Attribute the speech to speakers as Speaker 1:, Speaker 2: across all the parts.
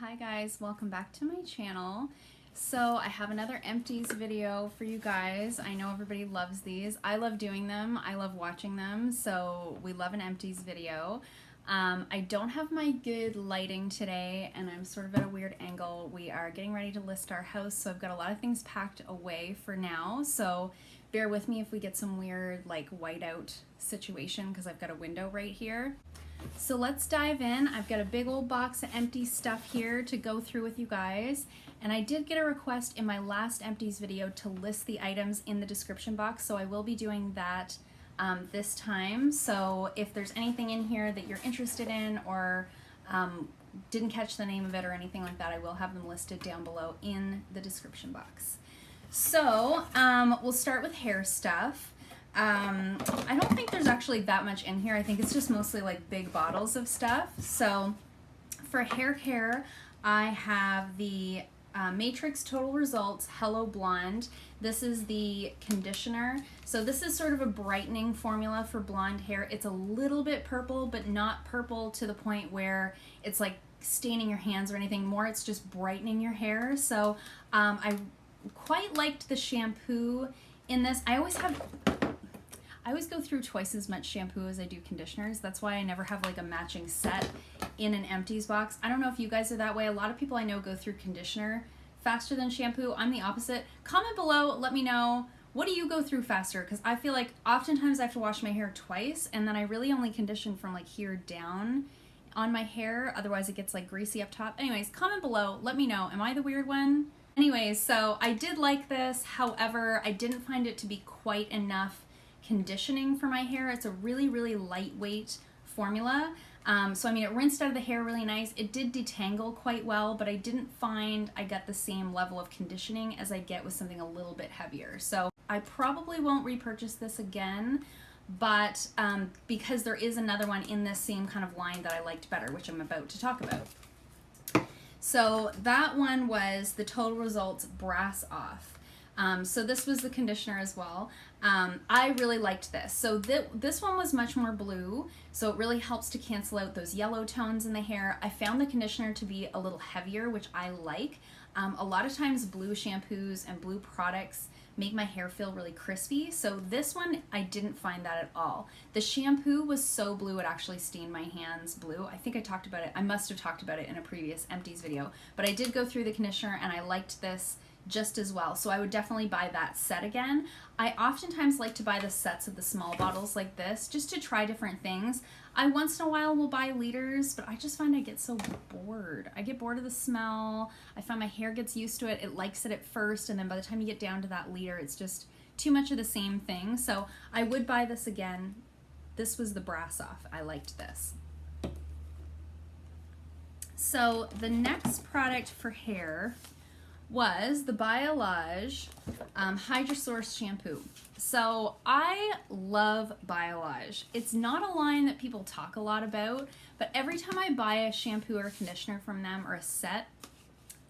Speaker 1: Hi guys, welcome back to my channel. So I have another Empties video for you guys. I know everybody loves these. I love doing them. I love watching them. So we love an Empties video. I don't have my good lighting today and I'm sort of at a weird angle. We are getting ready to list our house, so I've got a lot of things packed away for now. So bear with me if we get some weird like whiteout situation because I've got a window right here. So let's dive in. I've got a big old box of empty stuff here to go through with you guys. And I did get a request in my last Empties video to list the items in the description box, so I will be doing that this time. So if there's anything in here that you're interested in or didn't catch the name of it or anything like that, I will have them listed down below in the description box. So we'll start with hair stuff. I don't think there's actually that much in here. I think it's just mostly like big bottles of stuff. So for hair care, I have the Matrix Total Results Hello Blonde. This is the conditioner. So this is sort of a brightening formula for blonde hair. It's a little bit purple, but not purple to the point where it's like staining your hands or anything more. It's just brightening your hair. So I quite liked the shampoo in this. I always go through twice as much shampoo as I do conditioners. That's why I never have like a matching set in an Empties box. I don't know if you guys are that way. A lot of people I know go through conditioner faster than shampoo. I'm the opposite. Comment below, let me know, what do you go through faster? Because I feel like oftentimes I have to wash my hair twice and then I really only condition from like here down on my hair. Otherwise it gets like greasy up top. Anyways, comment below, let me know. Am I the weird one? Anyways, so I did like this. However, I didn't find it to be quite enough conditioning for my hair. It's a really, really lightweight formula. So I mean, it rinsed out of the hair really nice. It did detangle quite well, but I didn't find I got the same level of conditioning as I get with something a little bit heavier. So I probably won't repurchase this again, but because there is another one in this same kind of line that I liked better, which I'm about to talk about. So that one was the Total Results Brass Off. So this was the conditioner as well. I really liked this. So this one was much more blue, so it really helps to cancel out those yellow tones in the hair. I found the conditioner to be a little heavier, which I like. A lot of times blue shampoos and blue products make my hair feel really crispy, so this one I didn't find that at all. The shampoo was so blue it actually stained my hands blue. I think I talked about it. I must have talked about it in a previous Empties video, but I did go through the conditioner and I liked this just as well. So I would definitely buy that set again. I oftentimes like to buy the sets of the small bottles like this just to try different things. I once in a while will buy liters, but I just find I get so bored. I get bored of the smell. I find my hair gets used to it. It likes it at first, and then by the time you get down to that liter, it's just too much of the same thing. So I would buy this again. This was the Brass Off. I liked this. So the next product for hair was the Biolage Hydra Source Shampoo. So I love Biolage. It's not a line that people talk a lot about, but every time I buy a shampoo or a conditioner from them or a set,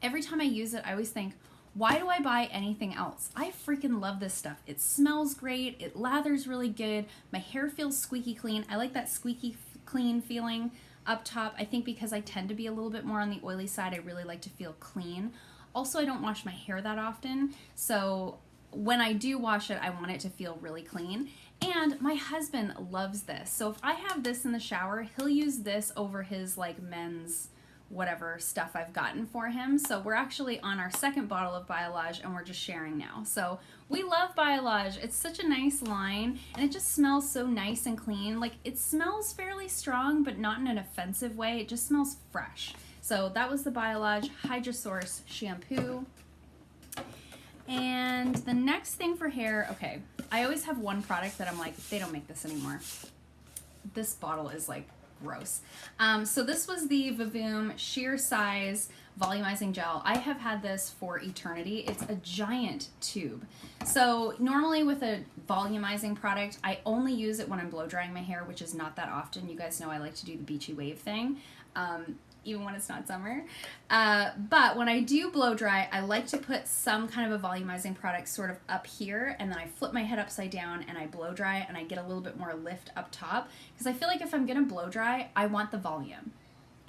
Speaker 1: every time I use it, I always think, why do I buy anything else? I freaking love this stuff. It smells great. It lathers really good. My hair feels squeaky clean. I like that squeaky clean feeling up top. I think because I tend to be a little bit more on the oily side, I really like to feel clean. Also, I don't wash my hair that often, so when I do wash it, I want it to feel really clean. And my husband loves this. So if I have this in the shower, he'll use this over his like men's whatever stuff I've gotten for him. So we're actually on our second bottle of Biolage and we're just sharing now. So we love Biolage. It's such a nice line and it just smells so nice and clean. Like it smells fairly strong, but not in an offensive way. It just smells fresh. So that was the Biolage Hydra Source Shampoo. And the next thing for hair, okay, I always have one product that I'm like, they don't make this anymore. This bottle is like gross. So this was the Vavoom Sheer Size Volumizing Gel. I have had this for eternity. It's a giant tube. So normally with a volumizing product, I only use it when I'm blow drying my hair, which is not that often. You guys know I like to do the beachy wave thing. Even when it's not summer. But when I do blow dry, I like to put some kind of a volumizing product sort of up here, and then I flip my head upside down and I blow dry and I get a little bit more lift up top, because I feel like if I'm gonna blow dry, I want the volume.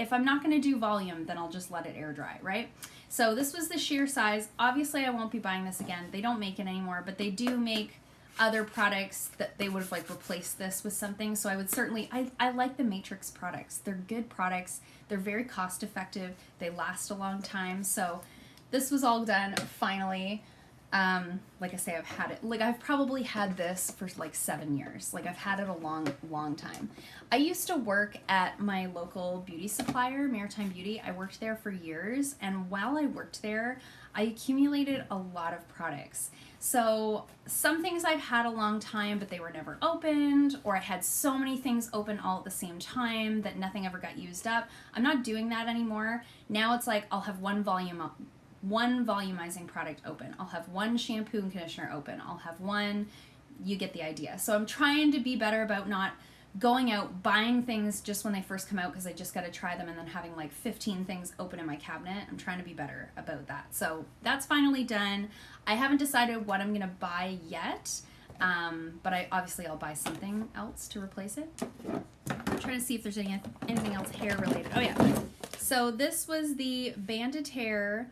Speaker 1: if I'm not going to do volume, then I'll just let it air dry, right? So this was the sheer size. Obviously, I won't be buying this again. They don't make it anymore, but they do make other products that they would have like replaced this with something. So I would certainly, I like the Matrix products. They're good products. They're very cost effective. They last a long time. So this was all done finally. Like I say, I've had it, like I've probably had this for like 7 years. Like I've had it a long time. I used to work at my local beauty supplier, Maritime Beauty. I worked there for years, and while I worked there, I accumulated a lot of products. So some things I've had a long time, but they were never opened, or I had so many things open all at the same time that nothing ever got used up. I'm not doing that anymore. Now it's like I'll have one volumizing product open. I'll have one shampoo and conditioner open. I'll have one, you get the idea. So I'm trying to be better about not going out buying things just when they first come out because I just got to try them and then having like 15 things open in my cabinet. I'm trying to be better about that. So that's finally done. I haven't decided what I'm going to buy yet, but I'll buy something else to replace it. I'm trying to see if there's anything else hair related. Oh yeah. So this was the Bain de Terre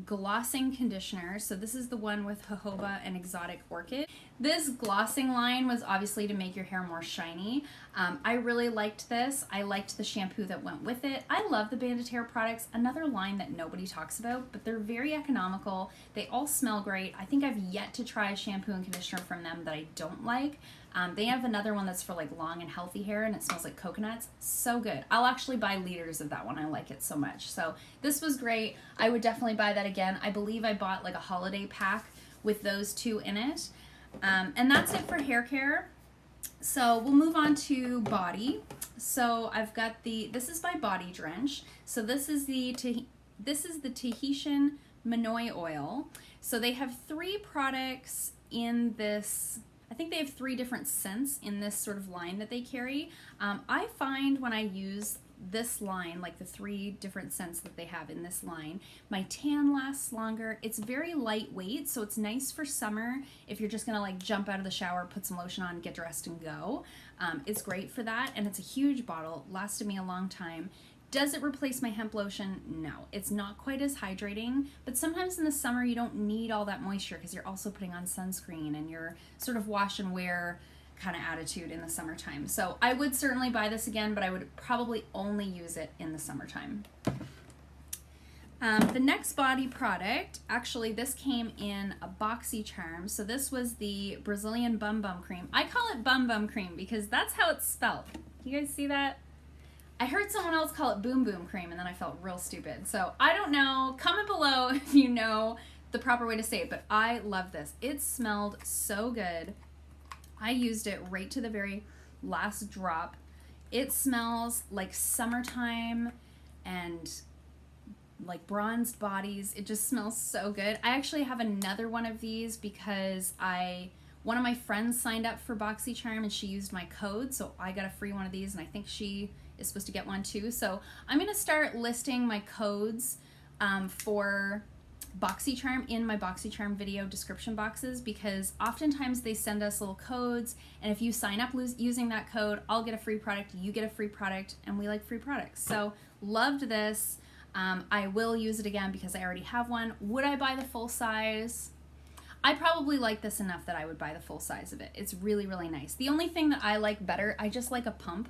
Speaker 1: glossing conditioner. So this is the one with jojoba and exotic orchid. This glossing line was obviously to make your hair more shiny. I really liked this. I liked the shampoo that went with it. I love the Bain de Terre products, another line that nobody talks about, but they're very economical. They all smell great. I think I've yet to try a shampoo and conditioner from them that I don't like. They have another one that's for like long and healthy hair, and it smells like coconuts. So good. I'll actually buy liters of that one. I like it so much. So this was great. I would definitely buy that again. I believe I bought like a holiday pack with those two in it. And that's it for hair care. So we'll move on to body. So I've got this is by Body Drench. So this is the Tahitian Manoi oil. So they have 3 products in this. I think they have 3 different scents in this sort of line that they carry. I find when I use this line, like the 3 different scents that they have in this line, my tan lasts longer. It's very lightweight, so it's nice for summer if you're just gonna like jump out of the shower, put some lotion on, get dressed and go. It's great for that, and it's a huge bottle, lasted me a long time. Does it replace my hemp lotion? No, it's not quite as hydrating, but sometimes in the summer you don't need all that moisture because you're also putting on sunscreen and you're sort of wash and wear kind of attitude in the summertime. So I would certainly buy this again, but I would probably only use it in the summertime. The next body product, actually this came in a BoxyCharm. So this was the Brazilian Bum Bum Cream. I call it Bum Bum Cream because that's how it's spelled. You guys see that? I heard someone else call it Boom Boom Cream, and then I felt real stupid. So I don't know. Comment below if you know the proper way to say it, but I love this. It smelled so good. I used it right to the very last drop. It smells like summertime and like bronzed bodies. It just smells so good. I actually have another one of these because one of my friends signed up for BoxyCharm and she used my code, so I got a free one of these, and I think she is supposed to get one too. So I'm gonna start listing my codes for BoxyCharm in my BoxyCharm video description boxes, because oftentimes they send us little codes, and if you sign up using that code, I'll get a free product, you get a free product, and we like free products. So loved this. I will use it again because I already have one. Would I buy the full size? I probably like this enough that I would buy the full size of it. It's really, really nice. The only thing that I like better, I just like a pump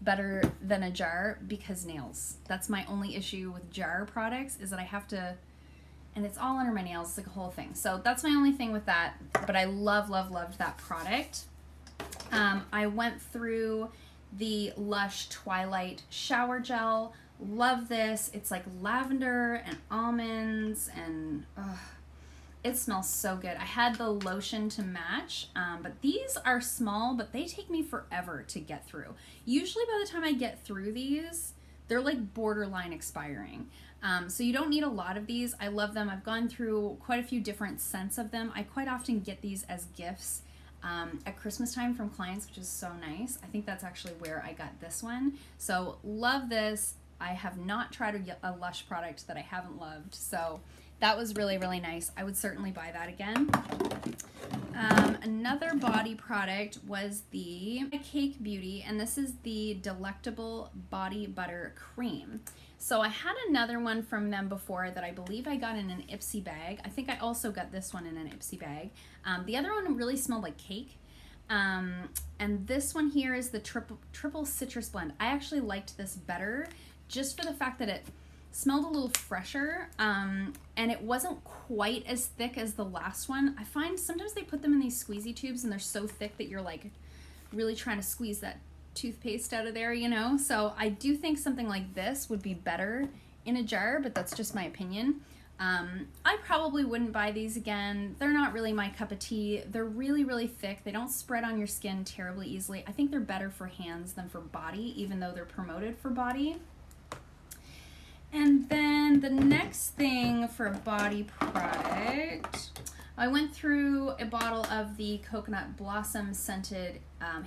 Speaker 1: better than a jar because nails. That's my only issue with jar products, is that I have to, and it's all under my nails, it's like a whole thing. So that's my only thing with that, but I loved that product. I went through the Lush Twilight Shower Gel. Love this. It's like lavender and almonds, and it smells so good. I had the lotion to match, but these are small, but they take me forever to get through. Usually by the time I get through these, they're like borderline expiring. So you don't need a lot of these. I love them. I've gone through quite a few different scents of them. I quite often get these as gifts at Christmas time from clients, which is so nice. I think that's actually where I got this one. So love this. I have not tried a Lush product that I haven't loved. So that was really, really nice. I would certainly buy that again. Another body product was the Cake Beauty, and this is the Delectable Body Butter Cream. So I had another one from them before that I believe I got in an Ipsy bag. I think I also got this one in an Ipsy bag. The other one really smelled like cake. And this one here is the triple citrus blend. I actually liked this better just for the fact that it smelled a little fresher, and it wasn't quite as thick as the last one. I find sometimes they put them in these squeezy tubes and they're so thick that you're like really trying to squeeze that toothpaste out of there, you know? So I do think something like this would be better in a jar, but that's just my opinion. I probably wouldn't buy these again. They're not really my cup of tea. They're really, really thick. They don't spread on your skin terribly easily. I think they're better for hands than for body, even though they're promoted for body. And then the next thing for a body product, I went through a bottle of the Coconut Blossom Scented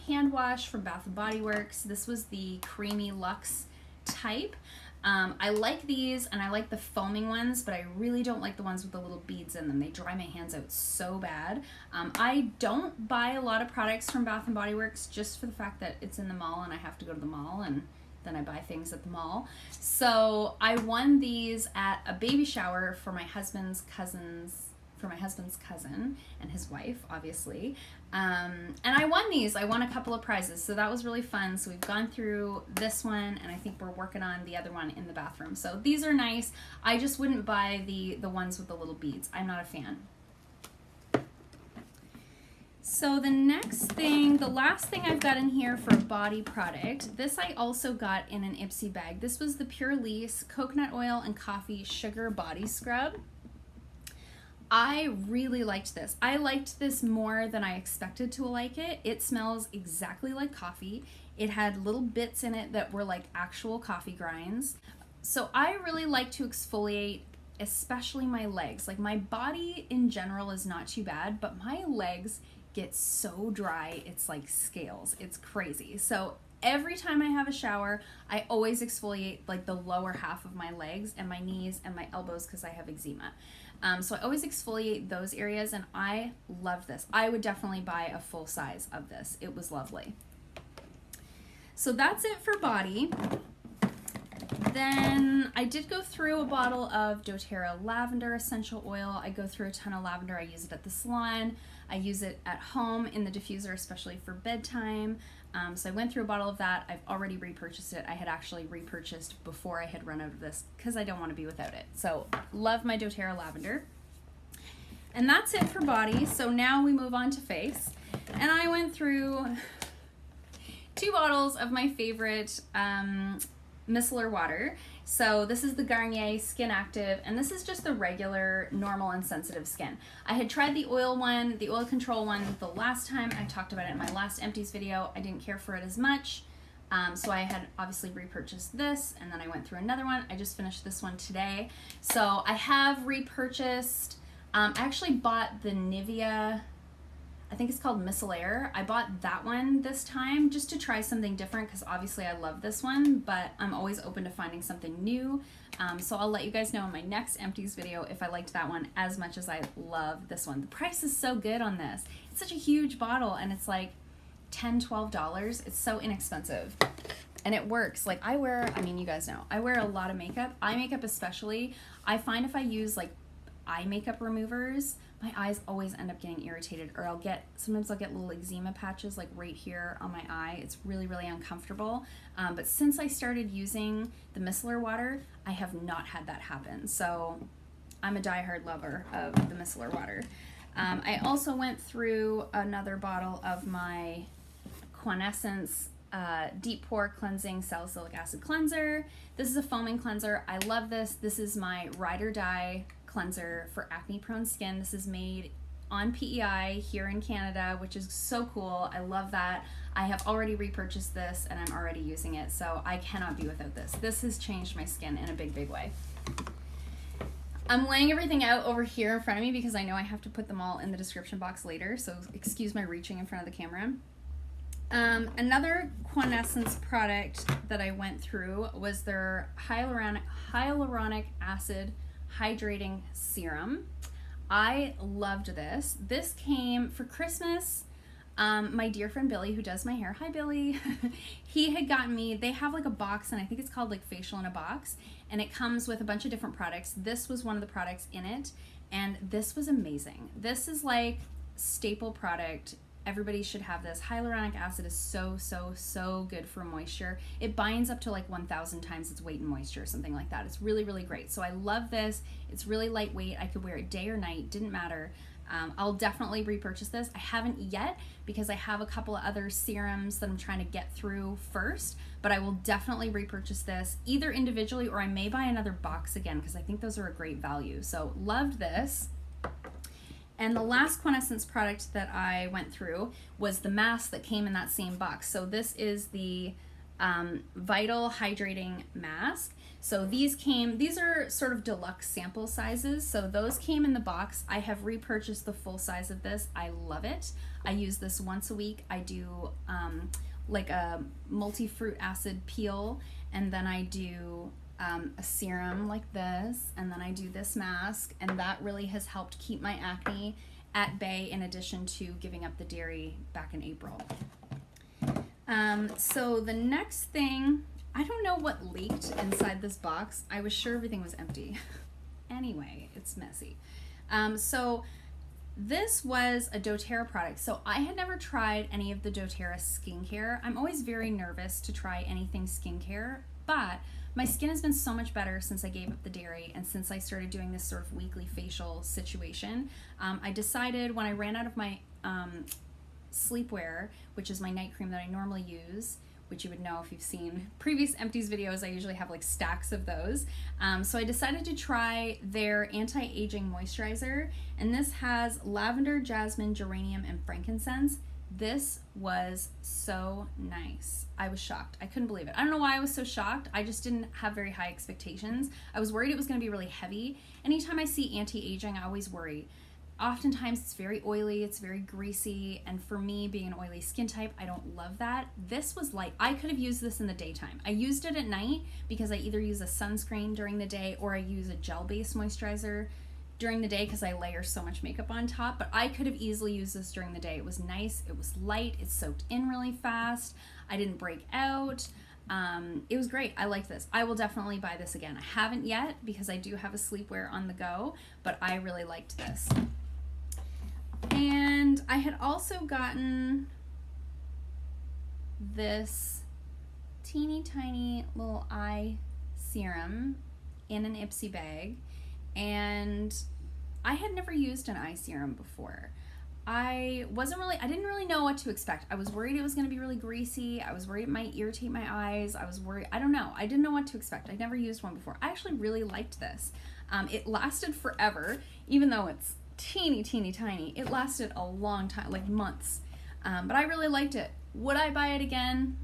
Speaker 1: hand wash from Bath & Body Works. This was the Creamy Luxe type. I like these and I like the foaming ones, but I really don't like the ones with the little beads in them. They dry my hands out so bad. I don't buy a lot of products from Bath & Body Works just for the fact that it's in the mall and I have to go to the mall, and then I buy things at the mall. So I won these at a baby shower for my husband's cousin and his wife, obviously. And I won these. I won a couple of prizes, so that was really fun. So we've gone through this one, and I think we're working on the other one in the bathroom. So these are nice. I just wouldn't buy the ones with the little beads. I'm not a fan. So the next thing, the last thing I've got in here for a body product, this I also got in an Ipsy bag. This was the Purlisse Coconut Oil and Coffee Sugar Body Scrub. I really liked this. I liked this more than I expected to like it. It smells exactly like coffee. It had little bits in it that were like actual coffee grinds. So I really like to exfoliate, especially my legs. Like my body in general is not too bad, but my legs get so dry, it's like scales. It's crazy. So every time I have a shower, I always exfoliate like the lower half of my legs and my knees and my elbows because I have eczema. So I always exfoliate those areas, and I love this. I would definitely buy a full size of this. It was lovely. So that's it for body. Then I did go through a bottle of doTerra lavender essential oil. I go through a ton of lavender. I use it at the salon. I use it at home in the diffuser, especially for bedtime. So I went through a bottle of that. I've already repurchased it. I had actually repurchased before I had run out of this because I don't want to be without it. So love my doTerra lavender. And that's it for body. So now we move on to face. And I went through 2 bottles of my favorite micellar water. So this is the Garnier Skin Active, and this is just the regular, normal, and sensitive skin. I had tried the oil one, the oil control one, the last time. I talked about it in my last Empties video. I didn't care for it as much, so I had obviously repurchased this, and then I went through another one. I just finished this one today. So I have repurchased, I actually bought the Nivea, I think it's called Micellar. I bought that one this time just to try something different because obviously I love this one, but I'm always open to finding something new. So I'll let you guys know in my next Empties video if I liked that one as much as I love this one. The price is so good on this. It's such a huge bottle and it's like $10, $12. It's so inexpensive. And it works. Like I mean, you guys know, I wear a lot of makeup. Eye makeup especially. I find if I use like eye makeup removers, my eyes always end up getting irritated, or sometimes I'll get little eczema patches like right here on my eye. It's really, really uncomfortable. But since I started using the micellar water, I have not had that happen. So I'm a diehard lover of the micellar water. I also went through another bottle of my Quanessence Deep Pore Cleansing Salicylic Acid Cleanser. This is a foaming cleanser. I love this. This is my ride or die cleanser for acne prone skin. This is made on PEI here in Canada, which is so cool. I love that. I have already repurchased this and I'm already using it, so I cannot be without this. This has changed my skin in a big, big way. I'm laying everything out over here in front of me because I know I have to put them all in the description box later, so excuse my reaching in front of the camera. Another Quanessence product that I went through was their hyaluronic acid hydrating serum. I loved this. This came for Christmas. My dear friend Billy, who does my hair, hi Billy, he had gotten me, they have like a box, and I think it's called like Facial in a Box, and it comes with a bunch of different products. This was one of the products in it, and this was amazing. This is like staple product. Everybody should have this. Hyaluronic acid is so, so, so good for moisture. It binds up to like 1,000 times its weight in moisture, something like that. It's really, really great. So I love this. It's really lightweight. I could wear it day or night, didn't matter. I'll definitely repurchase this. I haven't yet because I have a couple of other serums that I'm trying to get through first, but I will definitely repurchase this either individually, or I may buy another box again because I think those are a great value. So loved this. And the last Quanessence product that I went through was the mask that came in that same box. So this is the Vital Hydrating Mask. So these are sort of deluxe sample sizes. So those came in the box. I have repurchased the full size of this. I love it. I use this once a week. I do like a multi-fruit acid peel, and then I do a serum like this, and then I do this mask, and that really has helped keep my acne at bay, in addition to giving up the dairy back in April. So the next thing, I don't know what leaked inside this box. I was sure everything was empty. Anyway, it's messy. So this was a DoTerra product. So I had never tried any of the DoTerra skincare. I'm always very nervous to try anything skincare, but my skin has been so much better since I gave up the dairy and since I started doing this sort of weekly facial situation. I decided when I ran out of my sleepwear, which is my night cream that I normally use, which you would know if you've seen previous Empties videos, I usually have like stacks of those. So I decided to try their anti-aging moisturizer, and this has lavender, jasmine, geranium, and frankincense. This was so nice. I was shocked. I couldn't believe it. I don't know why I was so shocked. I just didn't have very high expectations. I was worried it was going to be really heavy. Anytime I see anti-aging, I always worry. Oftentimes it's very oily, it's very greasy, and for me, being an oily skin type, I don't love that. This was light. I could have used this in the daytime. I used it at night because I either use a sunscreen during the day or I use a gel-based moisturizer during the day because I layer so much makeup on top, but I could have easily used this during the day. It was nice, it was light, it soaked in really fast, I didn't break out. It was great. I liked this. I will definitely buy this again. I haven't yet because I do have a sleepwear on the go, but I really liked this. And I had also gotten this teeny tiny little eye serum in an Ipsy bag, and I had never used an eye serum before. I didn't really know what to expect. I was worried it was going to be really greasy. I was worried it might irritate my eyes. I was worried, I don't know. I didn't know what to expect. I'd never used one before. I actually really liked this. It lasted forever, even though it's teeny tiny. It lasted a long time, like months. But I really liked it. Would I buy it again?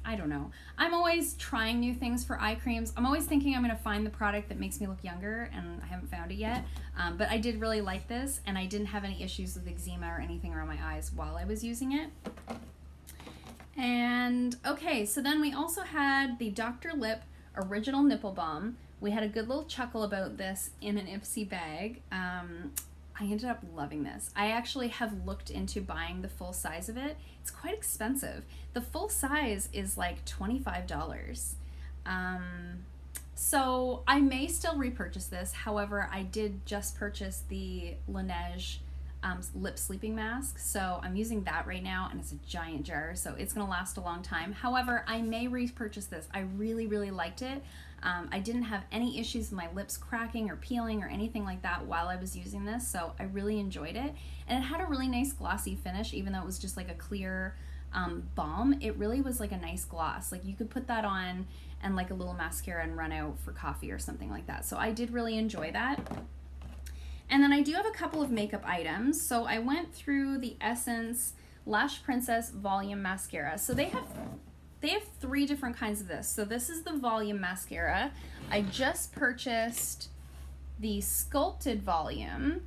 Speaker 1: I don't know. I'm always trying new things for eye creams. I'm always thinking I'm going to find the product that makes me look younger, and I haven't found it yet. But I did really like this, and I didn't have any issues with eczema or anything around my eyes while I was using it. And okay, so then we also had the Dr. Lipp Original Nipple Balm. We had a good little chuckle about this in an Ipsy bag. I ended up loving this. I actually have looked into buying the full size of it. It's quite expensive. The full size is like $25. So I may still repurchase this. However, I did just purchase the Laneige lip sleeping mask, so I'm using that right now, and it's a giant jar, so it's gonna last a long time. However, I may repurchase this. I really liked it. I didn't have any issues with my lips cracking or peeling or anything like that while I was using this, so I really enjoyed it. And it had a really nice glossy finish, even though it was just like a clear balm. It really was like a nice gloss. Like you could put that on and like a little mascara and run out for coffee or something like that. So I did really enjoy that. And then I do have a couple of makeup items. So I went through the Essence Lash Princess Volume Mascara. So they have 3 different kinds of this. So this is the volume mascara. I just purchased the sculpted volume,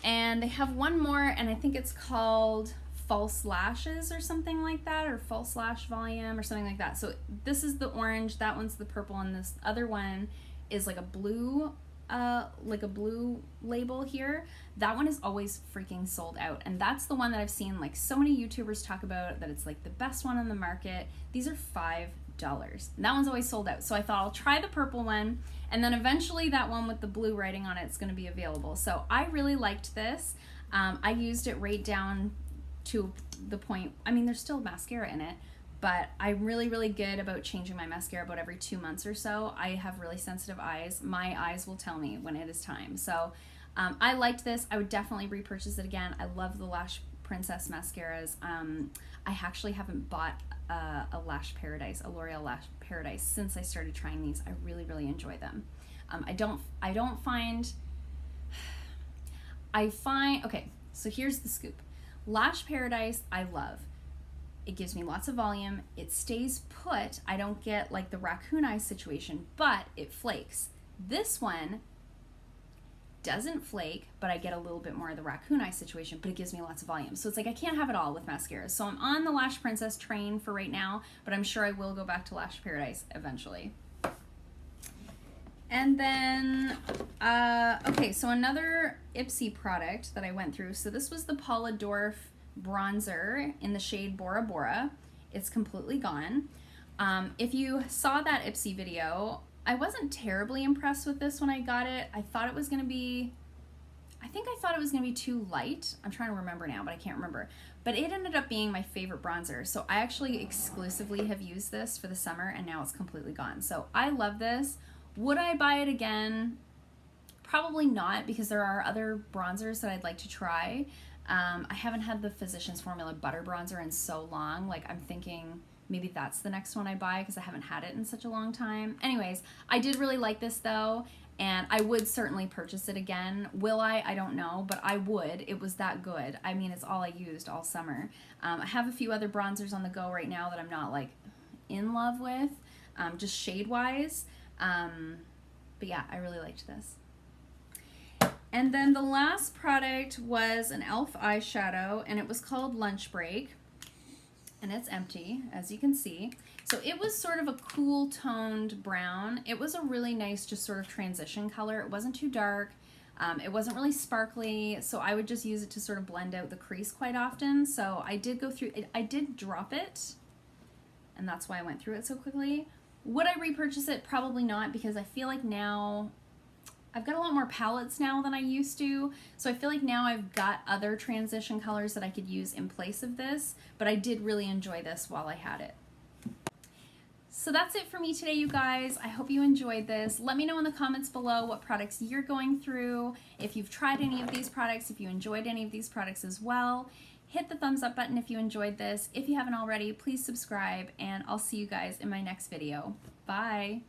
Speaker 1: and they have one more, and I think it's called False Lashes or something like that, or False Lash Volume or something like that. So this is the orange, that one's the purple, and this other one is like a blue like a blue label here. That one is always freaking sold out, and that's the one that I've seen like so many YouTubers talk about, that it's like the best one on the market. These are $5. And that one's always sold out. So I thought I'll try the purple one, and then eventually that one with the blue writing on it is going to be available. So I really liked this. I used it right down to the point, I mean, there's still mascara in it, but I'm really, really good about changing my mascara about every 2 months or so. I have really sensitive eyes. My eyes will tell me when it is time. So I liked this. I would definitely repurchase it again. I love the Lash Princess mascaras. I actually haven't bought a Lash Paradise, a L'Oreal Lash Paradise, since I started trying these. I really, really enjoy them. Okay, so here's the scoop. Lash Paradise, I love. It gives me lots of volume. It stays put. I don't get like the raccoon eye situation, but it flakes. This one doesn't flake, but I get a little bit more of the raccoon eye situation, but it gives me lots of volume. So it's like I can't have it all with mascaras. So I'm on the Lash Princess train for right now, but I'm sure I will go back to Lash Paradise eventually. And then, okay, so another Ipsy product that I went through. So this was the Paula Dorf bronzer in the shade Bora Bora. It's completely gone. If you saw that Ipsy video, I wasn't terribly impressed with this when I got it. I thought it was going to be, I thought it was going to be too light. I'm trying to remember now, but I can't remember. But it ended up being my favorite bronzer. So I actually exclusively have used this for the summer, and now it's completely gone. So I love this. Would I buy it again? Probably not, because there are other bronzers that I'd like to try. I haven't had the Physicians Formula Butter Bronzer in so long. Like, I'm thinking maybe that's the next one I buy, because I haven't had it in such a long time. Anyways, I did really like this though, and I would certainly purchase it again. Will I? I don't know, but I would. It was that good. I mean, it's all I used all summer. I have a few other bronzers on the go right now that I'm not like in love with, just shade-wise. But yeah, I really liked this. And then the last product was an e.l.f. eyeshadow, and it was called Lunch Break, and it's empty, as you can see. So it was sort of a cool toned brown. It was a really nice, just sort of transition color. It wasn't too dark. It wasn't really sparkly, so I would just use it to sort of blend out the crease quite often. So I did go through it. I did drop it, and that's why I went through it so quickly. Would I repurchase it? Probably not, because I feel like now I've got a lot more palettes now than I used to. So I feel like now I've got other transition colors that I could use in place of this, but I did really enjoy this while I had it. So that's it for me today, you guys. I hope you enjoyed this. Let me know in the comments below what products you're going through, if you've tried any of these products, if you enjoyed any of these products as well. Hit the thumbs up button if you enjoyed this. If you haven't already, please subscribe, and I'll see you guys in my next video. Bye.